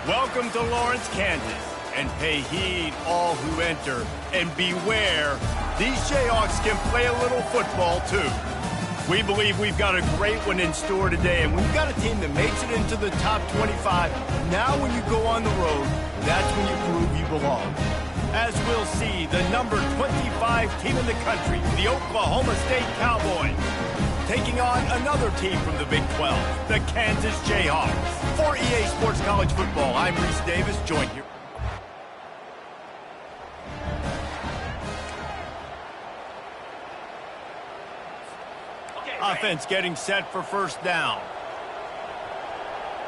Welcome to Lawrence, Kansas, and pay heed all who enter, and beware, these Jayhawks can play a little football too. We believe we've got a great one in store today, and we've got a team that makes it into the top 25. Now when you go on the road, that's when you prove you belong. As we'll see, the number 25 team in the country, the Oklahoma State Cowboys, taking on another team from the Big 12, the Kansas Jayhawks. For EA Sports College Football, I'm Reese Davis, joined here. Offense getting set for first down.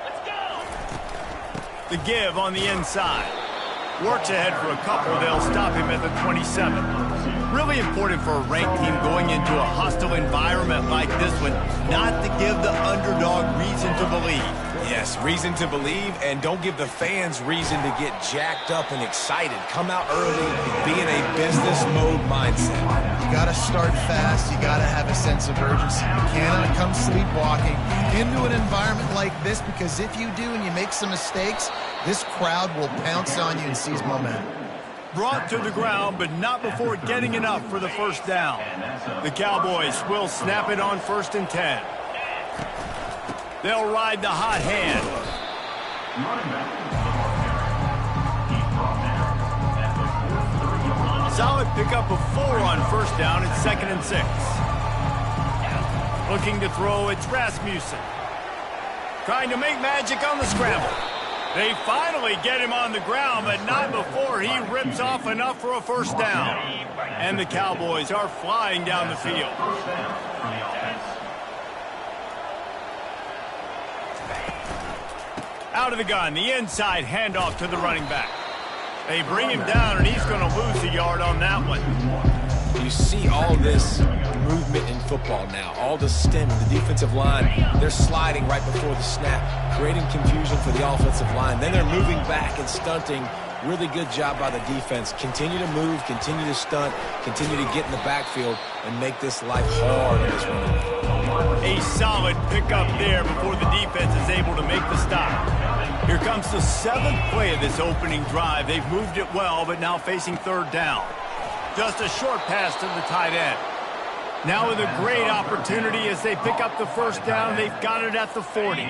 Let's go. The give on the inside. Works ahead for a couple. They'll stop him at the 27. Really important for a ranked team going into a hostile environment like this one, not to give the underdog reason to believe. Yes, reason to believe, and don't give the fans reason to get jacked up and excited. Come out early, be in a business mode mindset. You got to start fast. You got to have a sense of urgency. You cannot come sleepwalking into an environment like this, because if you do and you make some mistakes, this crowd will pounce on you and seize momentum. Brought to the ground, but not before getting enough for the first down. The Cowboys will snap it on 1st and 10. They'll ride the hot hand. Solid pickup of 4 on 1st down. It's 2nd and 6. Looking to throw, it's Rasmussen. Trying to make magic on the scramble. They finally get him on the ground, but not before he rips off enough for a first down. And the Cowboys are flying down the field. Out of the gun, the inside handoff to the running back. They bring him down, and he's going to lose a yard on that one. You see all this movement in football now, all the stem, the defensive line, they're sliding right before the snap, creating confusion for the offensive line. Then they're moving back and stunting. Really good job by the defense. Continue to move, continue to stunt, continue to get in the backfield and make this life hard on this one. A solid pickup there before the defense is able to make the stop. Here comes the 7th play of this opening drive. They've moved it well, but now facing 3rd down. Just a short pass to the tight end. Now with a great opportunity as they pick up the first down. They've got it at the 40.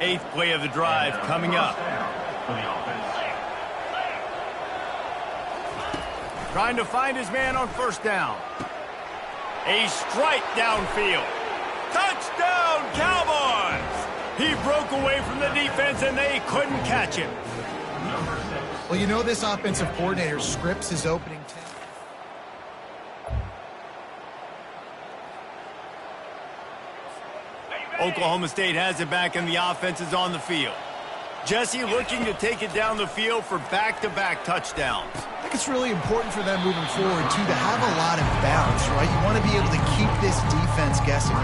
8th play of the drive coming up. Trying to find his man on 1st down. A strike downfield. Touchdown, Cowboys! He broke away from the defense, and they couldn't catch him. Well, you know this offensive coordinator scripts his opening 10. Oklahoma State has it back, and the offense is on the field. Jesse looking to take it down the field for back-to-back touchdowns. I think it's really important for them moving forward, too, to have a lot of balance, right? You want to be able to keep this defense guessing.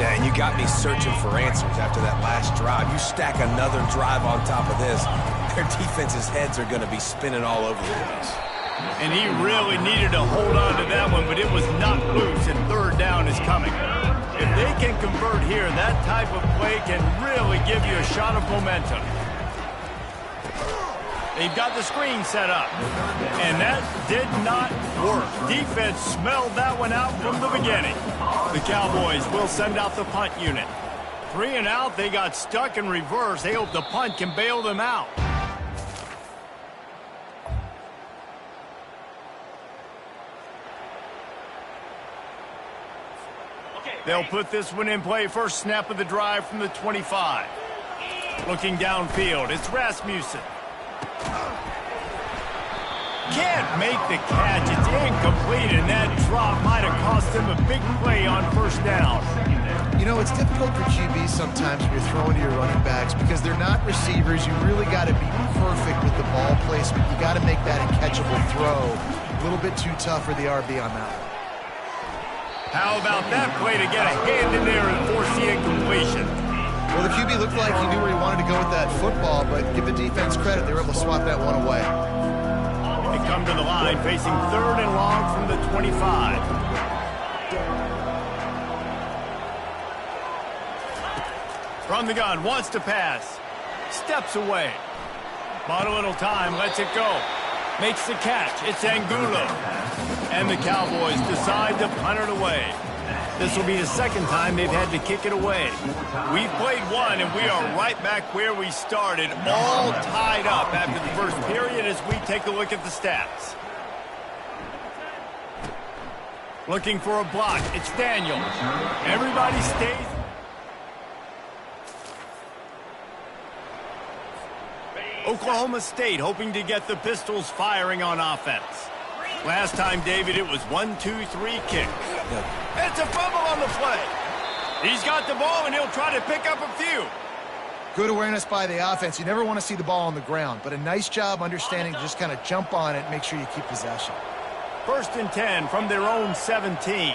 Yeah, and you got me searching for answers after that last drive. You stack another drive on top of this, their defense's heads are going to be spinning all over the place. And he really needed to hold on to that one, but it was not loose, and 3rd down is coming. If they can convert here, that type of play can really give you a shot of momentum. They've got the screen set up, and that did not work. Defense smelled that one out from the beginning. The Cowboys will send out the punt unit. 3 and out, they got stuck in reverse. They hope the punt can bail them out. They'll put this one in play. First snap of the drive from the 25. Looking downfield, it's Rasmussen. Can't make the catch. It's incomplete, and that drop might have cost them a big play on 1st down. You know, it's difficult for QBs sometimes when you're throwing to your running backs because they're not receivers. You really got to be perfect with the ball placement. You got to make that a catchable throw. A little bit too tough for the RB on that one. How about that play to get a hand in there and force the incompletion? Well, the QB looked like he knew where he wanted to go with that football, but give the defense credit. They were able to swat that one away. They come to the line facing 3rd and long from the 25. From the gun, wants to pass. Steps away. Bought a little time, lets it go. Makes the catch. It's Angulo. And the Cowboys decide to punt it away. This will be the second time they've had to kick it away. We've played one, and we are right back where we started, all tied up after the first period as we take a look at the stats. Looking for a block. It's Daniel. Everybody stays. Oklahoma State hoping to get the Pistols firing on offense. Last time, David, it was 1-2-3 kick. It's a fumble on the play. He's got the ball, and he'll try to pick up a few. Good awareness by the offense. You never want to see the ball on the ground, but a nice job understanding to just kind of jump on it and make sure you keep possession. 1st and 10 from their own 17.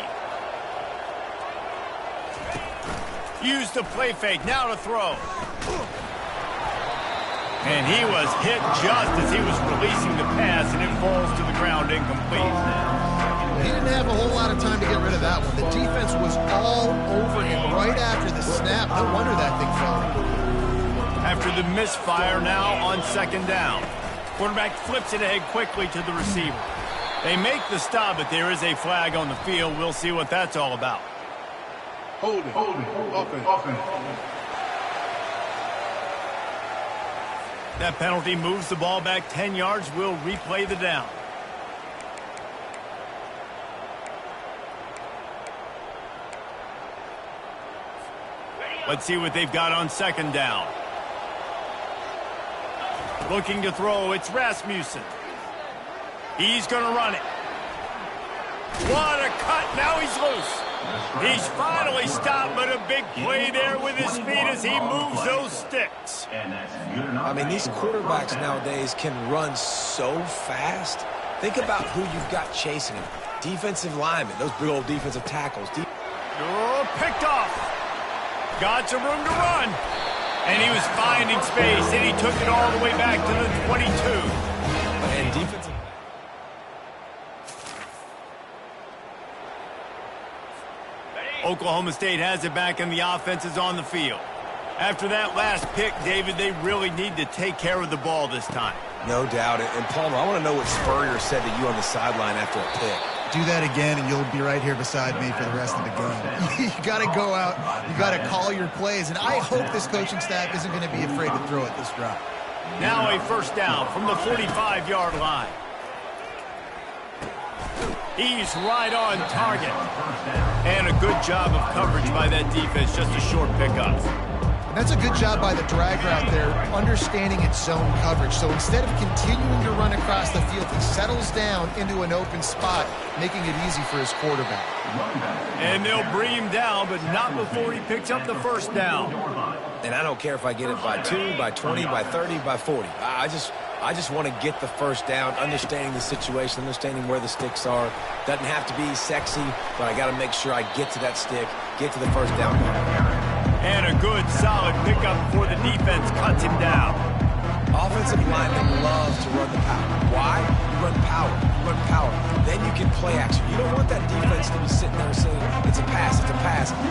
Use the play fake. Now to throw. And he was hit just as he was releasing the pass, and it falls to the ground incomplete. He didn't have a whole lot of time to get rid of that one. The defense was all over him right after the snap. No wonder that thing fell. After the misfire, now on 2nd down. Quarterback flips it ahead quickly to the receiver. They make the stop, but there is a flag on the field. We'll see what that's all about. Hold it. Offense. That penalty moves the ball back 10 yards. We'll replay the down. Let's see what they've got on 2nd down. Looking to throw, it's Rasmussen. He's going to run it. What a cut. Now he's loose. He's finally stopped, but a big play there with his feet as he moves those sticks. I mean, these quarterbacks nowadays can run so fast. Think about who you've got chasing him. Defensive linemen, those big old defensive tackles. Oh, picked off. Got some room to run. And he was finding space, and he took it all the way back to the 22. And defensive... Oklahoma State has it back, and the offense is on the field. After that last pick, David, they really need to take care of the ball this time. No doubt. And Palmer, I want to know what Spurrier said to you on the sideline after a pick. Do that again, and you'll be right here beside me for the rest of the game. You got to go out. You got to call your plays, and I hope this coaching staff isn't going to be afraid to throw it this drive. Now a 1st down from the 45-yard line. He's right on target. And a good job of coverage by that defense, just a short pickup. And that's a good job by the drag route there, understanding its zone coverage. So instead of continuing to run across the field, he settles down into an open spot, making it easy for his quarterback. And they'll bring him down, but not before he picks up the 1st down. And I don't care if I get it by 2, by 20, by 30, by 40. I just want to get the 1st down, understanding the situation, understanding where the sticks are. Doesn't have to be sexy, but I got to make sure I get to that stick, get to the 1st down. And a good, solid pickup before the defense cuts him down. Offensive linemen love to run the power. Why? You run power. You run power. Then you can play action. You don't want that defense to be sitting there saying, it's a pass,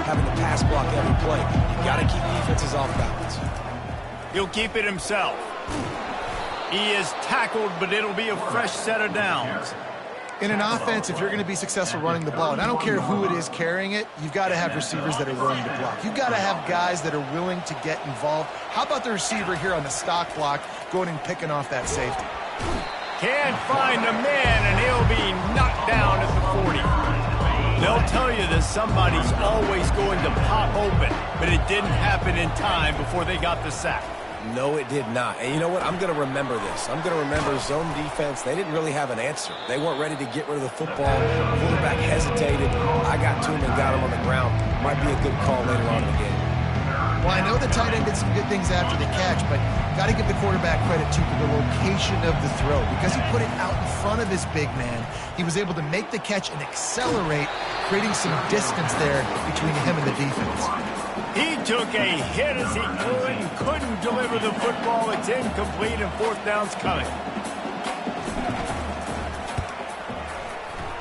having to pass block every play. You got to keep defenses off balance. He'll keep it himself. He is tackled, but it'll be a fresh set of downs. In an offense, if you're going to be successful running the ball, and I don't care who it is carrying it, you've got to have receivers that are willing to block. You've got to have guys that are willing to get involved. How about the receiver here on the stock block going and picking off that safety? Can't find a man, and he'll be knocked down at the 40. They'll tell you that somebody's always going to pop open, but it didn't happen in time before they got the sack. No, it did not. And you know what? I'm going to remember this. I'm going to remember zone defense. They didn't really have an answer. They weren't ready to get rid of the football. Quarterback hesitated. I got to him and got him on the ground. Might be a good call later on in the game. Well, I know the tight end did some good things after the catch, but got to give the quarterback credit, too, for the location of the throw. Because he put it out in front of his big man, he was able to make the catch and accelerate, creating some distance there between him and the defense. He took a hit as he couldn't deliver the football. It's incomplete, and 4th down's coming.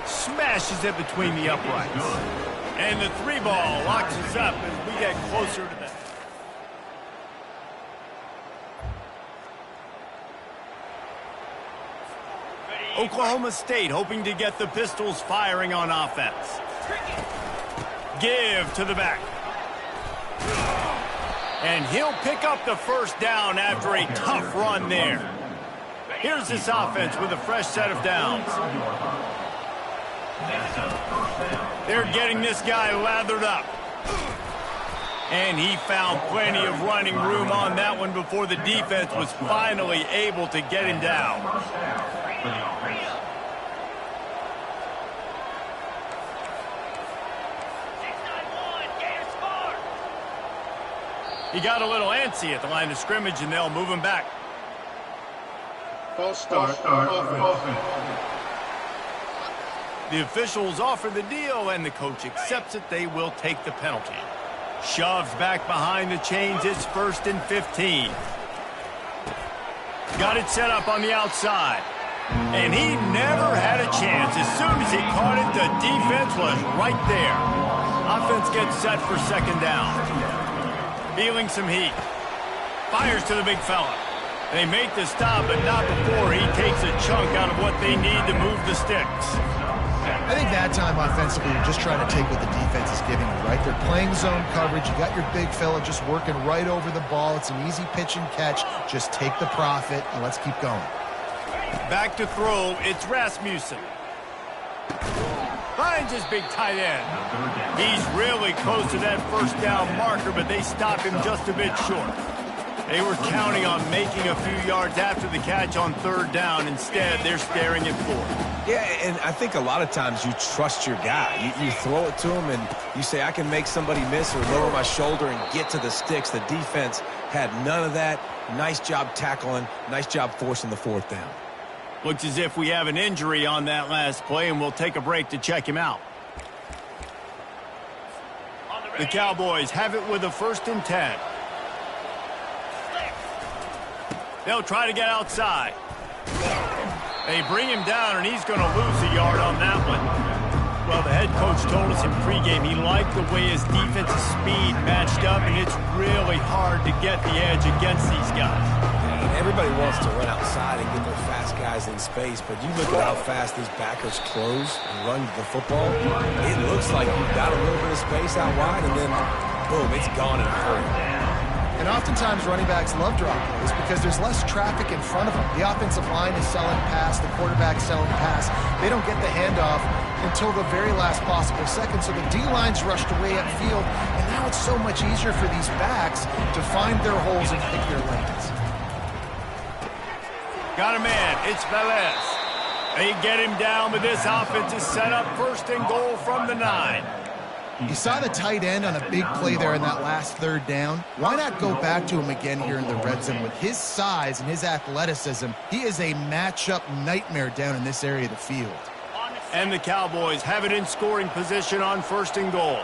Smashes it between the uprights. And the 3 ball locks us up as we get closer to that. Oklahoma State hoping to get the Pistols firing on offense. Give to the back. And he'll pick up the first down after a tough run there. Here's this offense with a fresh set of downs. They're getting this guy lathered up. And he found plenty of running room on that one before the defense was finally able to get him down. He got a little antsy at the line of scrimmage, and they'll move him back. False start. Offense. The officials offer the deal, and the coach accepts it. They will take the penalty. Shoves back behind the chains. It's 1st and 15. Got it set up on the outside. And he never had a chance. As soon as he caught it, the defense was right there. Offense gets set for 2nd down. Feeling some heat. Fires to the big fella. They make the stop, but not before he takes a chunk out of what they need to move the sticks. I think that time offensively, you're just trying to take what the defense is giving you, right? They're playing zone coverage. You got your big fella just working right over the ball. It's an easy pitch and catch. Just take the profit, and let's keep going. Back to throw. It's Rasmussen. Finds his big tight end. He's really close to that 1st down marker, but they stop him just a bit short. They were counting on making a few yards after the catch on 3rd down. Instead, they're staring at 4th. Yeah, and I think a lot of times you trust your guy. You throw it to him, and you say, I can make somebody miss or lower my shoulder and get to the sticks. The defense had none of that. Nice job tackling. Nice job forcing the 4th down. Looks as if we have an injury on that last play, and we'll take a break to check him out. The Cowboys have it with a 1st and 10. They'll try to get outside. They bring him down, and he's going to lose a yard on that one. Well, the head coach told us in pregame he liked the way his defensive speed matched up, and it's really hard to get the edge against these guys. And everybody wants to run outside and get their fast guys in space, but you look at how fast these backers close and run the football. It looks like you've got a little bit of space out wide, and then, boom, it's gone in a hurry. And oftentimes running backs love drop plays because there's less traffic in front of them. The offensive line is selling pass, the quarterback's selling pass. They don't get the handoff until the very last possible second, so the D-line's rushed away upfield, and now it's so much easier for these backs to find their holes and pick their lanes. Got a man. It's Velez. They get him down, but this offense is set up 1st and goal from the 9. You saw the tight end on a big play there in that last 3rd down. Why not go back to him again here in the red zone? With his size and his athleticism, he is a matchup nightmare down in this area of the field. And the Cowboys have it in scoring position on 1st and goal.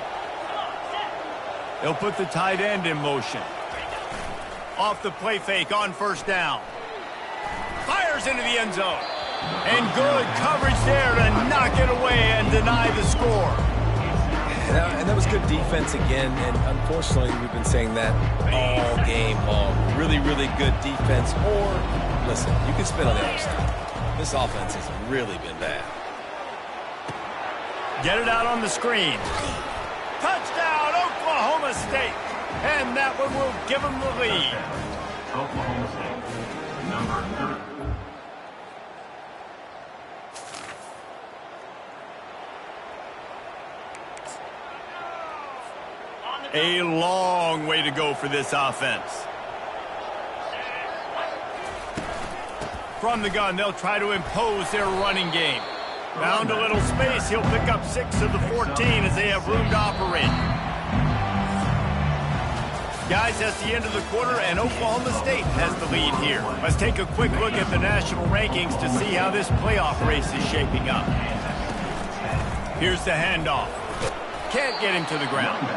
They'll put the tight end in motion. Off the play fake on 1st down. Fires into the end zone. And good coverage there to knock it away and deny the score. And that was good defense again, and unfortunately we've been saying that all game long. Really, really good defense, or, listen, you can spin on the other side. This offense has really been bad. Get it out on the screen. Touchdown, Oklahoma State. And that one will give them the lead. Oklahoma State, number 30. A long way to go for this offense. From the gun, they'll try to impose their running game. Found a little space. He'll pick up 6 of the 14 as they have room to operate. Guys, that's the end of the quarter, and Oklahoma State has the lead here. Let's take a quick look at the national rankings to see how this playoff race is shaping up. Here's the handoff. Can't get him to the ground.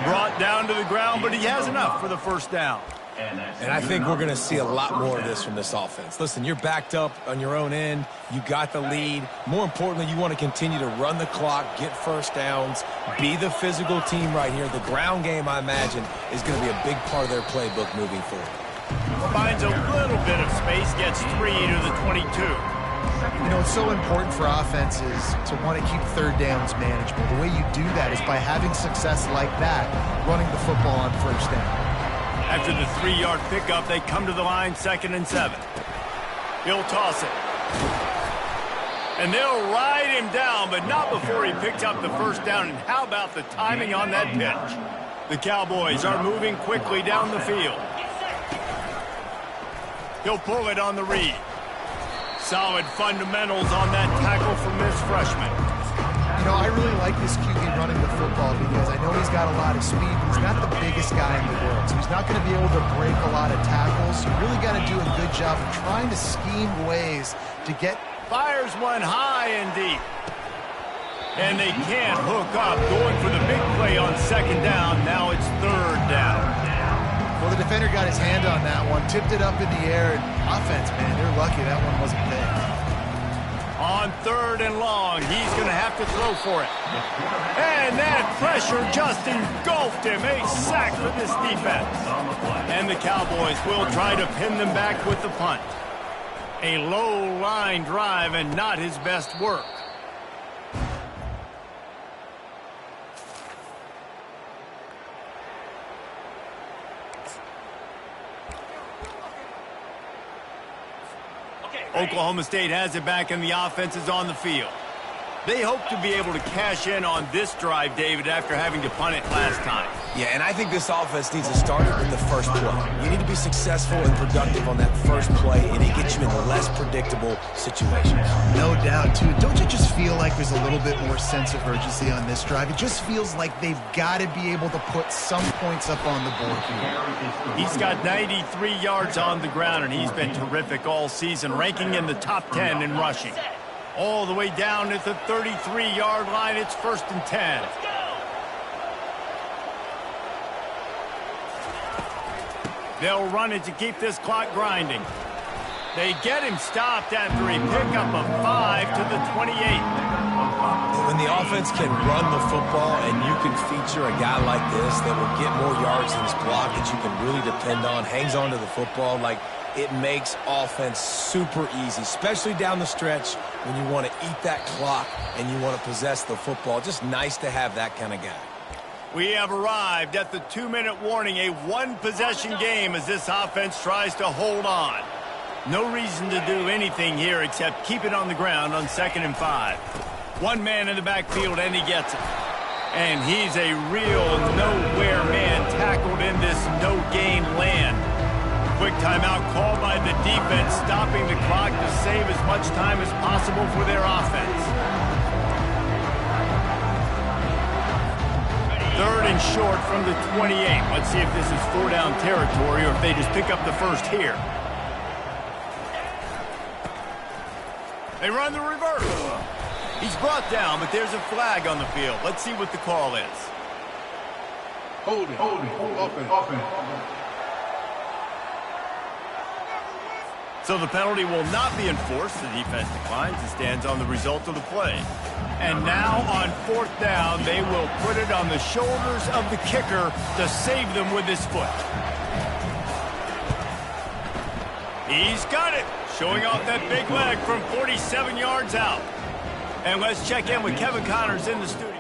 Brought down to the ground, but he has enough for the 1st down. And I think we're going to see a lot more of this from this offense. Listen, you're backed up on your own end. You got the lead. More importantly, you want to continue to run the clock, get 1st downs, be the physical team right here. The ground game, I imagine, is going to be a big part of their playbook moving forward. Finds a little bit of space, gets 3 to the 22. You know, it's so important for offenses to want to keep third downs manageable. The way you do that is by having success like that, running the football on first down. After the 3-yard pickup, they come to the line, 2nd and 7. He'll toss it. And they'll ride him down, but not before he picks up the first down. And how about the timing on that pitch? The Cowboys are moving quickly down the field. He'll pull it on the read. Solid fundamentals on that tackle from this freshman. You know, I really like this QB running the football because I know he's got a lot of speed, but he's not the biggest guy in the world. So he's not going to be able to break a lot of tackles. You really got to do a good job of trying to scheme ways to get... Fires one high and deep. And they can't hook up. Going for the big play on 2nd down. Now it's 3rd down. Well, the defender got his hand on that one, tipped it up in the air. And offense, man, they're lucky that one wasn't picked. On 3rd and long, he's going to have to throw for it. And that pressure just engulfed him. A sack for this defense. And the Cowboys will try to pin them back with the punt. A low line drive and not his best work. Oklahoma State has it back and the offense is on the field. They hope to be able to cash in on this drive, David, after having to punt it last time. Yeah, and I think this offense needs to start it with the first play. You need to be successful and productive on that first play, and it gets you in less predictable situations. No doubt, too. Don't you just feel like there's a little bit more sense of urgency on this drive? It just feels like they've got to be able to put some points up on the board here. He's got 93 yards on the ground, and he's been terrific all season, ranking in the top 10 in rushing. All the way down at the 33-yard line, it's 1st and 10. They'll run it to keep this clock grinding. They get him stopped after a pickup of 5 to the 28. When the offense can run the football and you can feature a guy like this that will get more yards than his block that you can really depend on, hangs on to the football, like it makes offense super easy, especially down the stretch when you want to eat that clock and you want to possess the football. Just nice to have that kind of guy. We have arrived at the 2-minute warning, a one-possession game as this offense tries to hold on. No reason to do anything here except keep it on the ground on 2nd and 5. One man in the backfield and he gets it. And he's a real nowhere man tackled in this no-gain land. Quick timeout called by the defense, stopping the clock to save as much time as possible for their offense. 3rd and short from the 28. Let's see if this is 4-down territory or if they just pick up the first here. They run the reverse. He's brought down, but there's a flag on the field. Let's see what the call is. Holding, offense. So the penalty will not be enforced. The defense declines and stands on the result of the play. And now on 4th down, they will put it on the shoulders of the kicker to save them with his foot. He's got it, showing off that big leg from 47 yards out. And let's check in with Kevin Connors in the studio.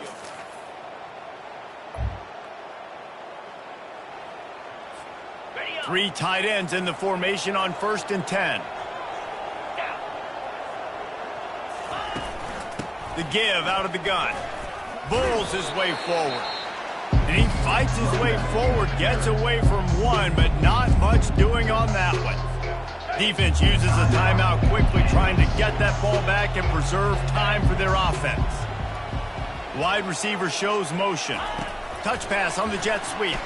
Three tight ends in the formation on 1st and 10. The give out of the gun. Bulls his way forward. And he fights his way forward, gets away from one, but not much doing on that one. Defense uses a timeout quickly, trying to get that ball back and preserve time for their offense. Wide receiver shows motion. Touch pass on the jet sweep.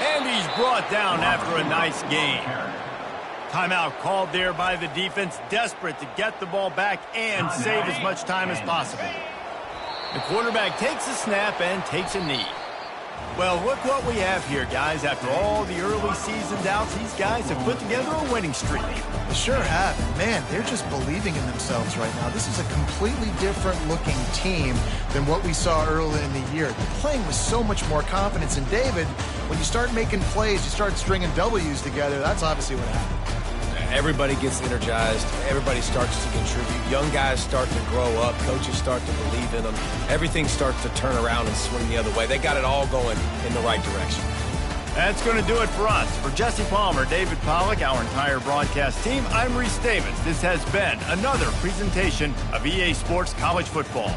And he's brought down after a nice gain. Timeout called there by the defense, desperate to get the ball back and save as much time as possible. The quarterback takes a snap and takes a knee. Well, look what we have here, guys. After all the early season doubts, these guys have put together a winning streak. They sure have. Man, they're just believing in themselves right now. This is a completely different looking team than what we saw early in the year. They're playing with so much more confidence. And David, when you start making plays, you start stringing W's together, that's obviously what happened. everybody gets energized. Everybody starts to contribute. Young guys start to grow up. Coaches start to believe in them. Everything starts to turn around and swing the other way. They got it all going in the right direction. That's going to do it for us. For Jesse Palmer, David Pollack, our entire broadcast team, I'm Reese Davis. This has been another presentation of EA Sports College Football.